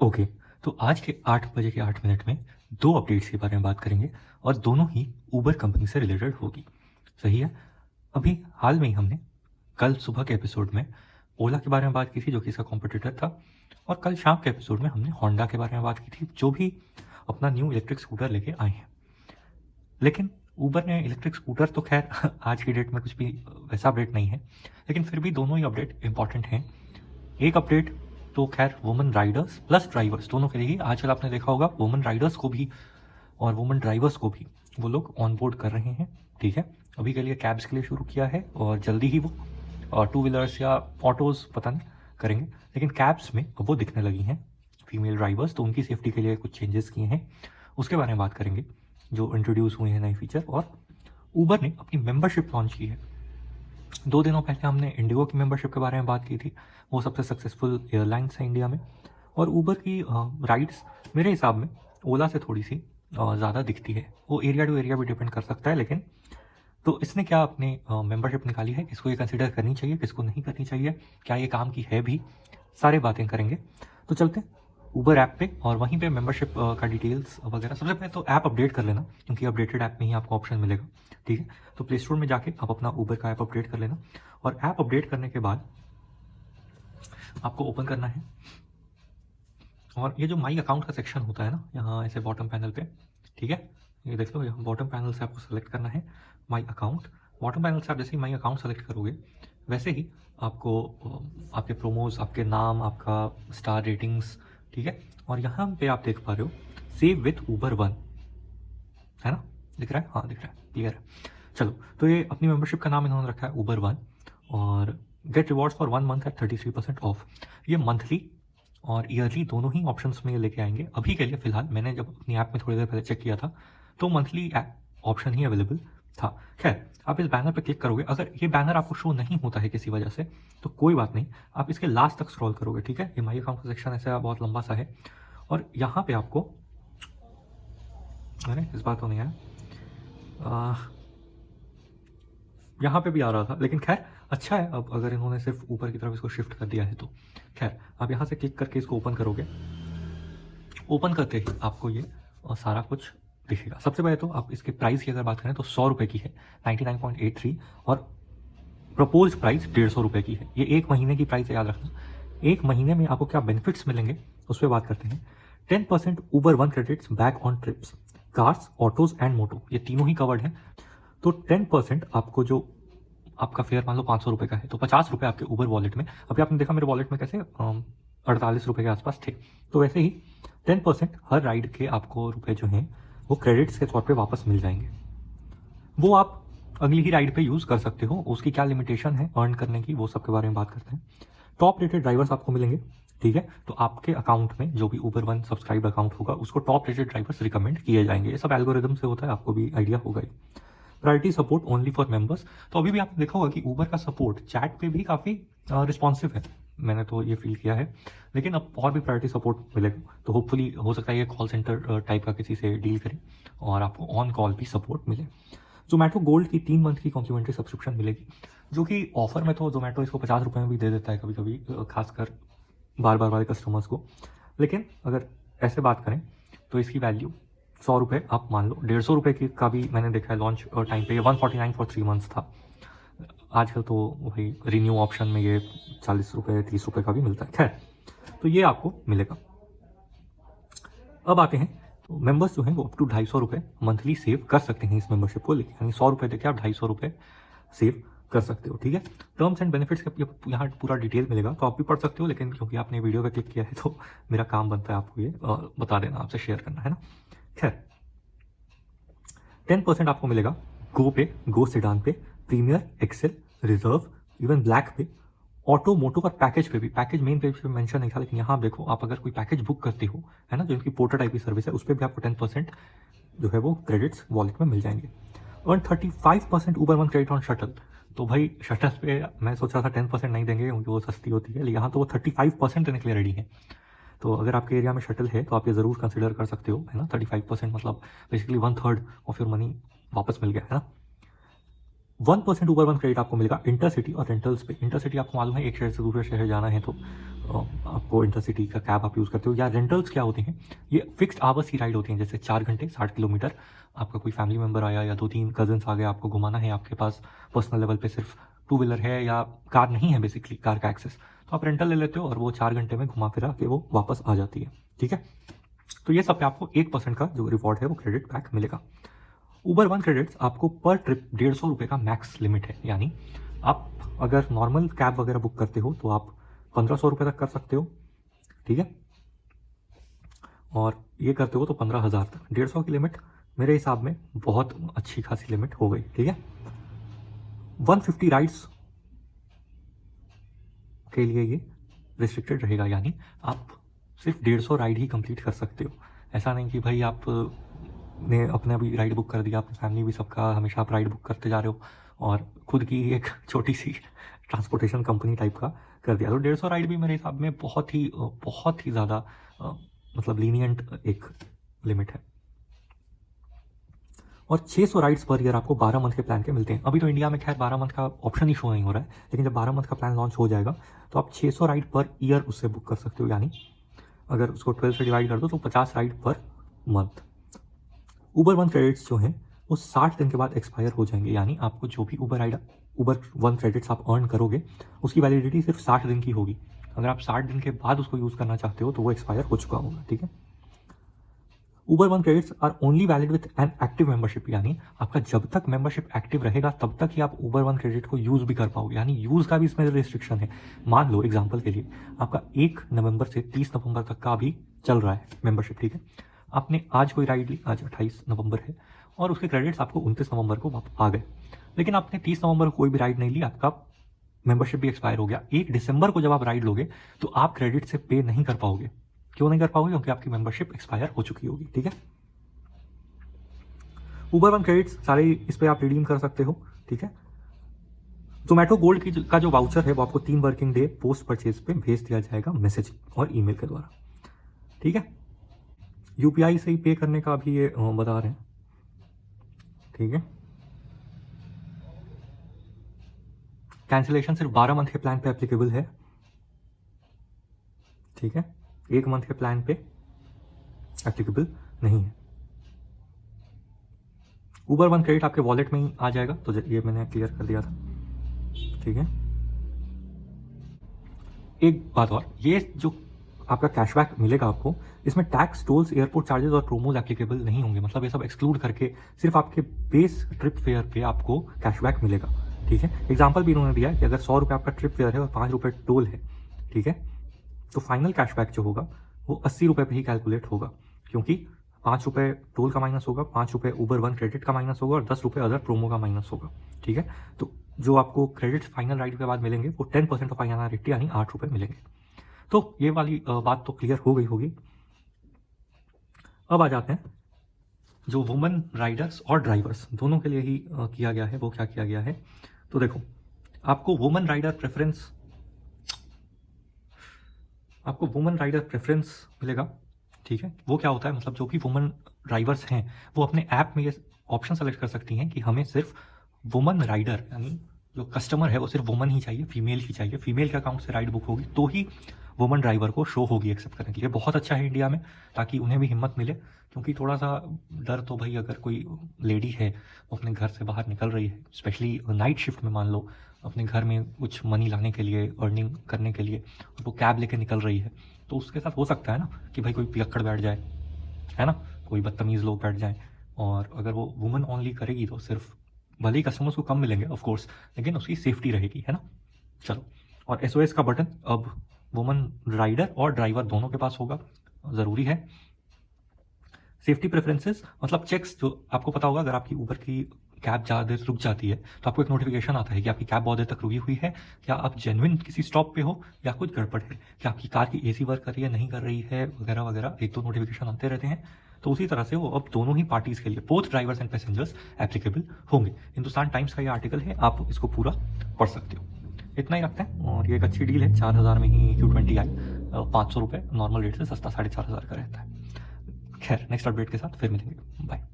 Okay, तो आज के 8 बजे के 8 मिनट में 2 अपडेट्स के बारे में बात करेंगे और दोनों ही ऊबर कंपनी से रिलेटेड होगी। सही है? अभी हाल में ही हमने कल सुबह के एपिसोड में ओला के बारे में बात की थी, जो कि इसका कॉम्पिटिटर था, और कल शाम के एपिसोड में हमने होंडा के बारे में बात की थी, जो भी अपना न्यू इलेक्ट्रिक स्कूटर लेके आए हैं। लेकिन ऊबर ने इलेक्ट्रिक स्कूटर तो खैर आज की डेट में कुछ भी वैसा अपडेट नहीं है, लेकिन फिर भी दोनों ही अपडेट इंपॉर्टेंट हैं। एक अपडेट तो खैर वुमेन राइडर्स प्लस ड्राइवर्स दोनों के लिए ही। आजकल आपने देखा होगा वुमेन राइडर्स को भी और वुमेन ड्राइवर्स को भी वो लोग ऑन बोर्ड कर रहे हैं। ठीक है, अभी के लिए कैब्स के लिए शुरू किया है और जल्दी ही वो टू व्हीलर्स या ऑटोज़ पता नहीं करेंगे, लेकिन कैब्स में अब वो दिखने लगी हैं फीमेल ड्राइवर्स, तो उनकी सेफ्टी के लिए कुछ चेंजेस किए हैं, उसके बारे में बात करेंगे जो इंट्रोड्यूस हुए हैं नए फीचर। और ऊबर ने अपनी मेंबरशिप लॉन्च की है। 2 दिनों पहले हमने इंडिगो की मेंबरशिप के बारे में बात की थी, वो सबसे सक्सेसफुल एयरलाइंस है इंडिया में। और ऊबर की राइड्स मेरे हिसाब में ओला से थोड़ी सी ज़्यादा दिखती है। वो एरिया टू एरिया भी डिपेंड कर सकता है, लेकिन तो इसने क्या अपनी मेंबरशिप निकाली है, किसको ये कंसिडर करनी चाहिए, किसको नहीं करनी चाहिए, क्या ये काम की है भी, सारे बातें करेंगे। तो चलते हैं ऊबर ऐप पे और वहीं पे मेंबरशिप का डिटेल्स वगैरह। सबसे पहले तो ऐप अपडेट कर लेना, क्योंकि अपडेटेड ऐप में ही आपको ऑप्शन मिलेगा। ठीक है, तो प्ले स्टोर में जाके आप अपना ऊबर का ऐप अपडेट कर लेना, और ऐप अपडेट करने के बाद आपको ओपन करना है। और ये जो माई अकाउंट का सेक्शन होता है ना, यहाँ ऐसे बॉटम पैनल पे, ठीक है, ये देख लो, यहाँ बॉटम पैनल से आपको सेलेक्ट करना है माई अकाउंट। बॉटम पैनल से आप जैसे ही माई अकाउंट सेलेक्ट करोगे, वैसे ही आपको आपके प्रोमोज, आपके नाम, आपका स्टार रेटिंग्स, ठीक है, और यहाँ पे आप देख पा रहे हो सेव विथ ऊबर वन, है ना, दिख रहा है? हाँ दिख रहा है, क्लियर है। चलो, तो ये अपनी मेंबरशिप का नाम इन्होंने रखा है ऊबर वन, और get rewards for 1 month at 33% off. ये मंथली और ईयरली दोनों ही ऑप्शंस में ये लेके आएंगे। अभी के लिए फिलहाल मैंने जब अपनी ऐप में थोड़ी देर पहले चेक किया था, तो मंथली ऑप्शन ही अवेलेबल था। खैर, आप इस बैनर पर क्लिक करोगे, अगर ये बैनर आपको शो नहीं होता है किसी वजह से, तो कोई बात नहीं, आप इसके लास्ट तक स्क्रॉल करोगे। ठीक है, ये माई अकाउंट का सेक्शन ऐसा बहुत लंबा सा है, और यहाँ पे आपको, अरे इस बात तो नहीं है, यहाँ पे भी आ रहा था, लेकिन खैर अच्छा है अब अगर इन्होंने सिर्फ ऊपर की तरफ इसको शिफ्ट कर दिया है तो। खैर, आप यहाँ से क्लिक करके इसको ओपन करोगे। ओपन करते ही आपको ये सारा कुछ दिखेगा। सबसे पहले तो आप इसके प्राइस की अगर बात करें तो 100 रुपये की है, 99.83, और प्रपोज प्राइस 150 रुपये की है। ये 1 महीने की प्राइस है, याद रखना। 1 महीने में आपको क्या बेनिफिट्स मिलेंगे उस पर बात करते हैं। 10% Uber one credits back on trips, cars, autos and moto, ये तीनों ही कवर्ड हैं। तो 10% आपको, जो आपका फेयर मान लो 500 रुपये का है, तो 50 रुपये आपके ऊबर वॉलेट में, अभी आपने देखा मेरे वॉलेट में कैसे 48 रुपये के आसपास थे, तो वैसे ही 10% हर राइड के आपको रुपए जो हैं वो क्रेडिट्स के तौर पे वापस मिल जाएंगे। वो आप अगली ही राइड पे यूज़ कर सकते हो। उसकी क्या लिमिटेशन है अर्न करने की, वो सब के बारे में बात करते हैं। टॉप रेटेड ड्राइवर्स आपको मिलेंगे। ठीक है, तो आपके अकाउंट में जो भी ऊबर वन सब्सक्राइब अकाउंट होगा, उसको टॉप रेटेड ड्राइवर्स रिकमेंड किए जाएंगे। ये सब एल्गोरिदम से होता है, आपको भी आइडिया होगा ही। Priority support only for members, तो अभी भी आपने देखा होगा कि ऊबर का सपोर्ट चैट पे भी काफ़ी रिस्पॉन्सिव है, मैंने तो ये फील किया है। लेकिन अब और भी प्रायोरिटी सपोर्ट मिलेगा, तो होपफुली हो सकता है ये कॉल सेंटर टाइप का किसी से डील करें और आपको ऑन कॉल भी सपोर्ट मिले। जोमेटो गोल्ड की 3 मंथ की कॉम्प्लीमेंट्री सब्सक्रिप्शन मिलेगी, जो कि ऑफर में तो जोमेटो इसको 50 रुपये में भी दे देता है कभी कभी, खासकर बार बार वाले कस्टमर्स को। लेकिन अगर ऐसे बात करें तो इसकी वैल्यू 100 रुपये, आप मान लो 150 रुपये की का भी मैंने देखा है लॉन्च टाइम पे। ये 149 फॉर 3 मंथ्स था। आजकल तो वही रिन्यू ऑप्शन में ये 40 रुपये 30 रुपये का भी मिलता है। खैर, तो ये आपको मिलेगा। अब आते हैं, तो मेंबर्स जो हैं वो अप टू 250 रुपये मंथली सेव कर सकते हैं इस मेंबरशिप को लेकर, यानी 100 रुपये देके आप 250 रुपये सेव कर सकते हो। ठीक है, टर्म्स एंड बेनिफिट्स का यहाँ पूरा डिटेल मिलेगा, तो आप भी पढ़ सकते हो, लेकिन क्योंकि आपने वीडियो पे क्लिक किया है तो मेरा काम बनता है आपको ये बता देना, आपसे शेयर करना, है ना। खैर, 10% आपको मिलेगा गो पे, गो सेडान पे, premier, XL, reserve, even black पे, ऑटो मोटो और पैकेज पे भी। पैकेज मेन पेज पे मेंशन नहीं था, लेकिन यहाँ आप देखो, आप अगर कोई पैकेज बुक करते हो, है ना, जो इनकी पोर्टर टाइप की सर्विस है, उस पर भी आपको 10% जो है वो क्रेडिट्स वॉलेट में मिल जाएंगे। और 35% Uber one credit on shuttle, तो भाई शटल पे मैं सोच रहा था 10% नहीं देंगे क्योंकि वो सस्ती होती है, लेकिन यहाँ तो वो 35% देने के लिए रेडी है। तो अगर आपके एरिया में शटल है तो आप ये ज़रूर कंसिडर कर सकते हो, है ना। 35% मतलब बेसिकली 1/3 ऑफ योर मनी वापस मिल गया, है ना। 1% ऊबर वन क्रेडिट आपको मिलेगा इंटरसिटी और रेंटल्स पे। इंटरसिटी आपको मालूम है, एक शहर से दूसरे शहर जाना है तो आपको इंटरसिटी का कैब आप यूज़ करते हो। या रेंटल्स क्या होते हैं, ये फिक्स्ड आवर्स की राइड होती हैं, जैसे 4 घंटे 60 किलोमीटर। आपका कोई फैमिली मेम्बर आया या 2-3 कजन्स आ गए, आपको घुमाना है, आपके पास पर्सनल लेवल पे सिर्फ 2 व्हीलर है या कार नहीं है, बेसिकली कार का एक्सेस, तो आप रेंटल ले लेते हो और वो 4 घंटे में घुमा फिरा के वो वापस आ जाती है। ठीक है, तो ये सब पे आपको 1% का जो रिवॉर्ड है वो क्रेडिट बैक मिलेगा। ऊबर वन क्रेडिट्स आपको पर ट्रिप 150 रुपये का मैक्स लिमिट है, यानी आप अगर नॉर्मल कैब वगैरह बुक करते हो तो आप 1500 रुपये तक कर सकते हो। ठीक है, और ये करते हो तो 15,000 तक। 150 की लिमिट मेरे हिसाब में बहुत अच्छी खासी लिमिट हो गई। ठीक है, 150 राइड्स के लिए ये रिस्ट्रिक्टेड रहेगा, यानी आप सिर्फ 150 राइड ही कंप्लीट कर सकते हो। ऐसा नहीं कि भाई आप ने अपना भी राइड बुक कर दिया, अपनी फैमिली भी, सबका हमेशा आप राइड बुक करते जा रहे हो और खुद की एक छोटी सी ट्रांसपोर्टेशन कंपनी टाइप का कर दिया। तो 150 राइड भी मेरे हिसाब में बहुत ही ज़्यादा मतलब लीनियंट एक लिमिट है। और 600 राइड्स पर ईयर आपको 12 मंथ के प्लान के मिलते हैं। अभी तो इंडिया में खैर 12 मंथ का ऑप्शन ही शो नहीं हो रहा है, लेकिन जब 12 मंथ का प्लान लॉन्च हो जाएगा तो आप 600 राइड पर ईयर उससे बुक कर सकते हो, यानी अगर उसको 12 से डिवाइड कर दो तो 50 ride per month. Uber one credits जो हैं वो 60 दिन के बाद एक्सपायर हो जाएंगे, यानी आपको जो भी ऊबर वन क्रेडिट्स आप अर्न करोगे उसकी वैलिडिटी सिर्फ 60 दिन की होगी। अगर आप 60 दिन के बाद उसको यूज़ करना चाहते हो तो वो एक्सपायर हो चुका होगा। ठीक है, Uber one credits are only valid with an active membership, यानी आपका जब तक मेंबरशिप एक्टिव रहेगा तब तक ही आप ऊबर वन क्रेडिट को यूज़ भी कर पाओगे, यानी यूज़ का भी इसमें रिस्ट्रिक्शन है। मान लो एग्जांपल के लिए आपका 1 नवंबर से 30 नवंबर तक का अभी चल रहा है मेंबरशिप। ठीक है, आपने आज कोई राइड ली, आज 28 नवंबर है और उसके क्रेडिट्स आपको 29 नवंबर को आ गए, लेकिन आपने 30 नवंबर को कोई भी राइड नहीं ली, आपका मेंबरशिप भी एक्सपायर हो गया। 1 दिसंबर को जब आप राइड लोगे तो आप क्रेडिट से पे नहीं कर पाओगे। क्यों नहीं कर पाओगे? क्योंकि आपकी मेंबरशिप एक्सपायर हो चुकी होगी। ठीक है, ऊबर वन क्रेडिट्स सारे इस पर आप रिडीम कर सकते हो। ठीक है, जोमैटो गोल्ड का जो वाउचर है वो आपको 3 वर्किंग डे पोस्ट परचेज पे भेज दिया जाएगा मैसेज और ईमेल के द्वारा। ठीक है, यूपीआई से ही पे करने का भी ये बता रहे हैं। ठीक है, कैंसिलेशन सिर्फ 12 मंथ के प्लान पे एप्लीकेबल है। ठीक है, 1 मंथ के प्लान पे एप्लीकेबल नहीं है। ऊबर वन क्रेडिट आपके वॉलेट में ही आ जाएगा, तो ये मैंने क्लियर कर दिया था। ठीक है, एक बात और, ये जो आपका कैशबैक मिलेगा आपको, इसमें टैक्स, टोल्स, एयरपोर्ट चार्जेस और प्रोमोज एप्लीकेबल नहीं होंगे। मतलब ये सब एक्सक्लूड करके सिर्फ आपके बेस ट्रिप फेयर पे आपको कैशबैक मिलेगा। ठीक है, एग्जांपल भी इन्होंने दिया है कि अगर 100 रुपये आपका ट्रिप फेयर है और 5 रुपये टोल है, ठीक है, तो फाइनल कैशबैक जो होगा वो 80 रुपये पे ही कैलकुलेट होगा, क्योंकि 5 रुपये टोल का माइनस होगा, 5 रुपये ऊबर वन क्रेडिट का माइनस होगा और 10 रुपये अदर प्रोमो का माइनस होगा। ठीक है, तो जो आपको क्रेडिट्स फाइनल राइड के बाद मिलेंगे वो 10% ऑफ INR80 यानी 8 रुपये मिलेंगे। तो ये वाली बात तो क्लियर हो गई होगी। अब आ जाते हैं जो वुमेन राइडर्स और ड्राइवर्स दोनों के लिए ही किया गया है, वो क्या किया गया है। तो देखो, आपको वुमेन राइडर प्रेफरेंस मिलेगा। ठीक है, वो क्या होता है, मतलब जो भी वुमेन ड्राइवर्स हैं वो अपने ऐप में ये ऑप्शन सेलेक्ट कर सकती हैं कि हमें सिर्फ वुमेन राइडर, यानी जो कस्टमर है वो सिर्फ वुमन ही चाहिए, फीमेल ही चाहिए, फीमेल के अकाउंट से राइड बुक होगी तो ही वुमन ड्राइवर को शो होगी एक्सेप्ट करने के लिए। बहुत अच्छा है इंडिया में, ताकि उन्हें भी हिम्मत मिले, क्योंकि थोड़ा सा डर तो भाई, अगर कोई लेडी है वो अपने घर से बाहर निकल रही है, स्पेशली नाइट शिफ्ट में, मान लो अपने घर में कुछ मनी लाने के लिए, अर्निंग करने के लिए, और वो कैब लेके निकल रही है, तो उसके साथ हो सकता है ना कि भाई कोई पियक्कड़ बैठ जाए, है ना, कोई बदतमीज़ लोग बैठ जाएँ, और अगर वो वुमन ओनली करेगी तो सिर्फ भले ही कस्टमर्स को कम मिलेंगे ऑफ कोर्स, लेकिन उसकी सेफ्टी रहेगी, है ना। चलो, और SOS का बटन अब वुमन राइडर और ड्राइवर दोनों के पास होगा, ज़रूरी है। सेफ्टी प्रेफरेंसेस मतलब चेक्स, जो आपको पता होगा अगर आपकी ऊबर की कैब ज़्यादा देर रुक जाती है तो आपको एक नोटिफिकेशन आता है कि आपकी कैब बहुत देर तक रुकी हुई है, क्या आप जेन्युइन किसी स्टॉप पे हो या कुछ गड़बड़ है, क्या आपकी कार की AC वर्क कर रही है, नहीं कर रही है, वगैरह वगैरह, 1-2 नोटिफिकेशन आते रहते हैं। तो उसी तरह से वो अब दोनों ही पार्टीज़ के लिए, both drivers and passengers, applicable होंगे। हिंदुस्तान टाइम्स का ये आर्टिकल है, आप इसको पूरा पढ़ सकते हो। इतना ही रखते हैं, और ये एक अच्छी डील है। 4,000 में ही Q20 आई, 500 रुपये नॉर्मल रेट से सस्ता 4,500 का रहता है। खैर, नेक्स्ट अपडेट के साथ फिर मिलेंगे, बाय।